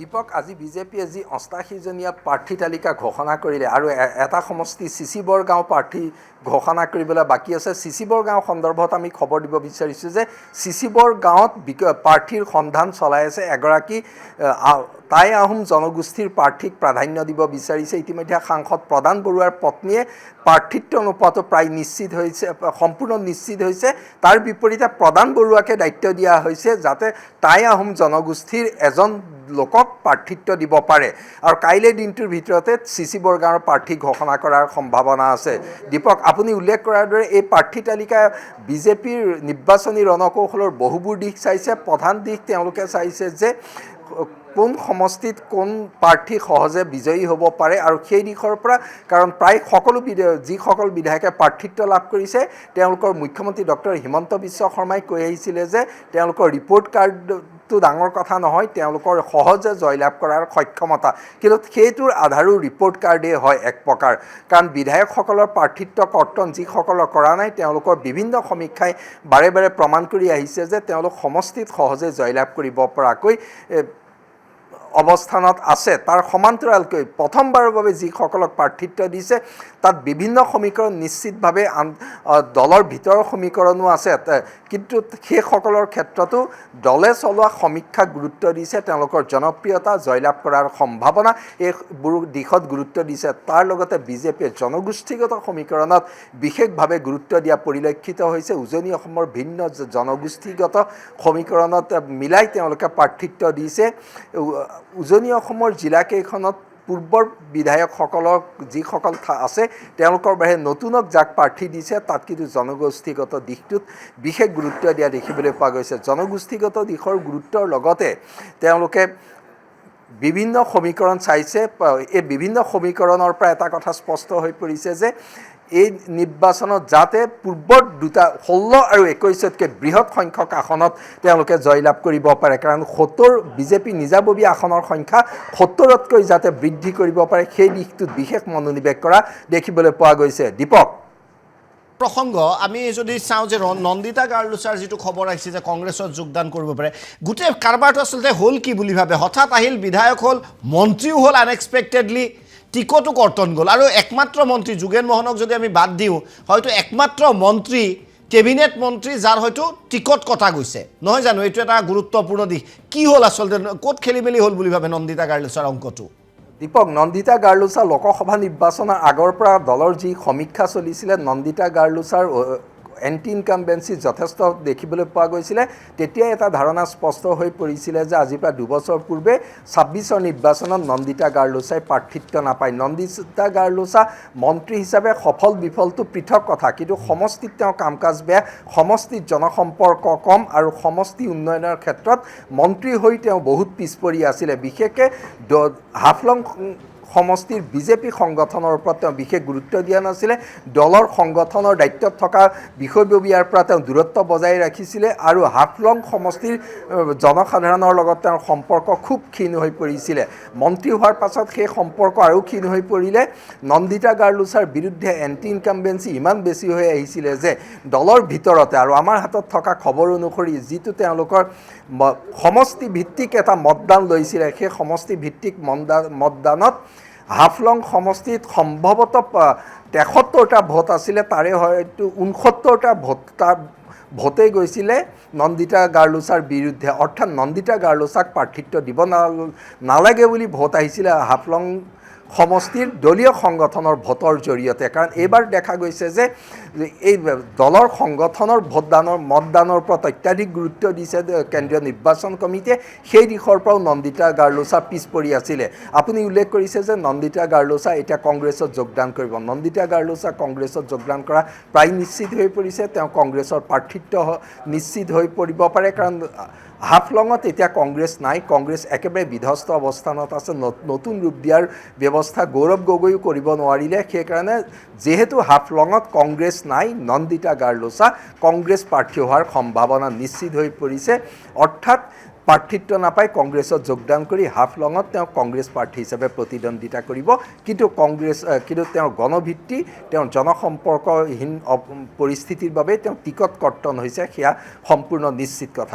দীপক আজি বিজেপিয়ে যি ৮৮জনীয়া প্ৰাৰ্থী তালিকা ঘোষণা কৰিলে আৰু এটা সমষ্টি চিচি বৰগাঁও প্ৰাৰ্থী ঘোষণা কৰিবলৈ বাকী আছে। চিচি বৰগাঁও সন্দৰ্ভত আমি খবৰ দিব বিচাৰিছোঁ যে চিচি বৰগাঁৱত প্ৰাৰ্থীৰ সন্ধান চলাই আছে। এগৰাকী টাই আহোম জনগোষ্ঠীৰ প্ৰাৰ্থীক প্ৰাধান্য দিব বিচাৰিছে। ইতিমধ্যে সাংসদ প্ৰদান বৰুৱাৰ পত্নীয়ে প্ৰাৰ্থিত্ব নোপোৱাটো প্ৰায় নিশ্চিত হৈছে, সম্পূৰ্ণ নিশ্চিত হৈছে। তাৰ বিপৰীতে প্ৰদান বৰুৱাকে দায়িত্ব দিয়া হৈছে যাতে টাই আহোম জনগোষ্ঠীৰ এজন লোকক প্ৰাৰ্থিত্ব দিব পাৰে আৰু কাইলৈ দিনটোৰ ভিতৰতে চিচি বৰগাঁৱৰ প্ৰাৰ্থী ঘোষণা কৰাৰ সম্ভাৱনা আছে। দীপক, আপুনি উল্লেখ কৰাৰ দৰে এই প্ৰাৰ্থী তালিকা বিজেপিৰ নিৰ্বাচনী ৰণকৌশলৰ বহুবোৰ দিশ চাইছে। প্ৰধান দিশ তেওঁলোকে চাইছে যে কোন সমষ্টিত কোন প্ৰাৰ্থী সহজে বিজয়ী হ'ব পাৰে আৰু সেই দিশৰ পৰা, কাৰণ প্ৰায় সকলো যিসকল বিধায়কে প্ৰাৰ্থিত্ব লাভ কৰিছে তেওঁলোকৰ মুখ্যমন্ত্ৰী ডক্টৰ হিমন্ত বিশ্ব শৰ্মাই কৈ আহিছিলে যে তেওঁলোকৰ ৰিপৰ্ট কাৰ্ডটো ডাঙৰ কথা নহয়, তেওঁলোকৰ সহজে জয়লাভ কৰাৰ সক্ষমতা, কিন্তু সেইটোৰ আধাৰো ৰিপৰ্ট কাৰ্ডেই হয় এক প্ৰকাৰ। কাৰণ বিধায়কসকলৰ প্ৰাৰ্থিত্ব কৰ্তন যিসকলৰ কৰা নাই তেওঁলোকৰ বিভিন্ন সমীক্ষাই বাৰে বাৰে প্ৰমাণ কৰি আহিছে যে তেওঁলোক সমষ্টিত সহজে জয়লাভ কৰিব পৰাকৈ অৱস্থানত আছে। তাৰ সমান্তৰালকৈ প্ৰথমবাৰৰ বাবে যিসকলক প্ৰাৰ্থিত্ব দিছে তাত বিভিন্ন সমীকৰণ নিশ্চিতভাৱে দলৰ ভিতৰৰ সমীকৰণো আছে, কিন্তু সেইসকলৰ ক্ষেত্ৰতো দলে চলোৱা সমীক্ষাক গুৰুত্ব দিছে। তেওঁলোকৰ জনপ্ৰিয়তা, জয়লাভ কৰাৰ সম্ভাৱনা এইবোৰ দিশত গুৰুত্ব দিছে। তাৰ লগতে বিজেপিয়ে জনগোষ্ঠীগত সমীকৰণত বিশেষভাৱে গুৰুত্ব দিয়া পৰিলক্ষিত হৈছে। উজনি অসমৰ ভিন্ন জনগোষ্ঠীগত সমীকৰণত মিলাই তেওঁলোকে প্ৰাৰ্থিত্ব দিছে। উজনি অসমৰ জিলাকেইখনত পূৰ্বৰ বিধায়কসকলক যিসকল আছে তেওঁলোকৰ বাহিৰে নতুনক যাক প্ৰাৰ্থী দিছে তাত কিন্তু জনগোষ্ঠীগত দিশটোত বিশেষ গুৰুত্ব দিয়া দেখিবলৈ পোৱা গৈছে। জনগোষ্ঠীগত দিশৰ গুৰুত্বৰ লগতে তেওঁলোকে বিভিন্ন সমীকৰণ চাইছে। এই বিভিন্ন সমীকৰণৰ পৰা এটা কথা স্পষ্ট হৈ পৰিছে যে এই নিৰ্বাচনত যাতে পূৰ্বৰ দুটা 16 আৰু 21তকৈ বৃহৎ সংখ্যক আসনত তেওঁলোকে জয়লাভ কৰিব পাৰে, কাৰণ 70 বিজেপি নিজাববীয়া আসনৰ সংখ্যা 70তকৈ যাতে বৃদ্ধি কৰিব পাৰে সেই দিশটোত বিশেষ মনোনিৱেশ কৰা দেখিবলৈ পোৱা গৈছে। দীপক, প্ৰসংগ আমি যদি চাওঁ যে নন্দিতা গাৰ্লুচাৰ যিটো খবৰ আহিছে যে কংগ্ৰেছত যোগদান কৰিব পাৰে, গোটেই কাৰবাৰটো আচলতে হ'ল কি বুলি ভাবে? হঠাৎ আহিল, বিধায়ক হ'ল, মন্ত্ৰীও হ'ল, আনএক্সপেক্টেডলি টিকটো কৰ্তন গ'ল আৰু একমাত্ৰ মন্ত্ৰী যোগেন মোহনক যদি আমি বাদ দিওঁ হয়তো একমাত্ৰ মন্ত্ৰী, কেবিনেট মন্ত্ৰী যাৰ হয়তো টিকট কটা গৈছে, নহয় জানো? এইটো এটা গুৰুত্বপূৰ্ণ দিশ। কি হ'ল আচলতে, ক'ত খেলি মেলি হ'ল বুলি ভাবে নন্দিতা গাৰ্লুচাৰ অংকটো? দীপক, নন্দিতা গাৰ্লুচা লোকসভা নিৰ্বাচনৰ আগৰ পৰা দলৰ যি সমীক্ষা চলিছিলে, নন্দিতা গাৰ্লুচাৰ এণ্টি ইনকামবেঞ্চি যথেষ্ট দেখিবলৈ পোৱা গৈছিলে। তেতিয়াই এটা ধাৰণা স্পষ্ট হৈ পৰিছিলে যে আজিৰ পৰা দুবছৰ পূৰ্বে 26ৰ নিৰ্বাচনত নন্দিতা গাৰ্লুচাই প্ৰাৰ্থিত্ব নাপায়। নন্দিতা গাৰ্লুচা মন্ত্ৰী হিচাপে সফল বিফলটো পৃথক কথা, কিন্তু সমষ্টিত তেওঁ কাম কাজ বেয়া, সমষ্টিত জনসম্পৰ্ক কম আৰু সমষ্টি উন্নয়নৰ ক্ষেত্ৰত মন্ত্ৰী হৈ তেওঁ বহুত পিছ পৰি আছিলে। বিশেষকৈ হাফলং সমষ্টিৰ বিজেপি সংগঠনৰ ওপৰত তেওঁ বিশেষ গুৰুত্ব দিয়া নাছিলে। দলৰ সংগঠনৰ দায়িত্বত থকা বিষয়ববীয়াৰ পৰা তেওঁ দূৰত্ব বজাই ৰাখিছিলে আৰু হাফলং সমষ্টিৰ জনসাধাৰণৰ লগত তেওঁৰ সম্পৰ্ক খুব ক্ষীণ হৈ পৰিছিলে। মন্ত্ৰী হোৱাৰ পাছত সেই সম্পৰ্ক আৰু ক্ষীণ হৈ পৰিলে। নন্দিতা গাৰ্লুচাৰ বিৰুদ্ধে এণ্টি ইনকামবেঞ্চি ইমান বেছি হৈ আহিছিলে যে দলৰ ভিতৰতে, আৰু আমাৰ হাতত থকা খবৰ অনুসৰি যিটো তেওঁলোকৰ সমষ্টি ভিত্তিক এটা মতদান লৈছিলে, সেই সমষ্টি ভিত্তিক মতদানত হাফলং সমষ্টিত সম্ভৱতঃ 73টা ভোট আছিলে, তাৰে হয়তো 69টা ভোটেই গৈছিলে নন্দিতা গাৰ্লুচাৰ বিৰুদ্ধে। অৰ্থাৎ নন্দিতা গাৰ্লুচাক প্ৰাৰ্থিত্ব দিব নালাগে বুলি ভোট আহিছিলে হাফলং সমষ্টিৰ দলীয় সংগঠনৰ ভোটৰ জৰিয়তে। কাৰণ এইবাৰ দেখা গৈছে যে এই দলৰ সংগঠনৰ মতদানৰ ওপৰত অত্যাধিক গুৰুত্ব দিছে কেন্দ্ৰীয় নিৰ্বাচন কমিটিয়ে। সেই দিশৰ পৰাও নন্দিতা গাৰ্লুচা পিছ পৰি আছিলে। আপুনি উল্লেখ কৰিছে যে নন্দিতা গাৰ্লুচা এতিয়া কংগ্ৰেছত যোগদান কৰিব। নন্দিতা গাৰ্লুচা কংগ্ৰেছত যোগদান কৰা প্ৰায় নিশ্চিত হৈ পৰিছে। তেওঁ কংগ্ৰেছৰ প্ৰাৰ্থিত্ব নিশ্চিত হৈ পৰিব পাৰে, কাৰণ হাফলঙত এতিয়া কংগ্ৰেছ নাই, কংগ্ৰেছ একেবাৰে বিধ্বস্ত অৱস্থানত আছে। নতুন ৰূপ দিয়াৰ ব্যৱস্থা গৌৰৱ গগৈও কৰিব নোৱাৰিলে। সেইকাৰণে যিহেতু হাফলঙত কংগ্ৰেছ নাই, নন্দিতা গাৰ্লুচা কংগ্ৰেছ প্ৰাৰ্থী হোৱাৰ সম্ভাৱনা নিশ্চিত হৈ পৰিছে। অৰ্থাৎ প্ৰাৰ্থিত্ব নাপাই কংগ্ৰেছত যোগদান কৰি হাফলঙত তেওঁ কংগ্ৰেছ প্ৰাৰ্থী হিচাপে প্ৰতিদ্বন্দ্বিতা কৰিব। কিন্তু তেওঁৰ গণভিত্তি, তেওঁৰ জনসম্পৰ্কহীন পৰিস্থিতিৰ বাবে তেওঁ টিকট কৰ্তন হৈছে, সেয়া সম্পূৰ্ণ নিশ্চিত কথা।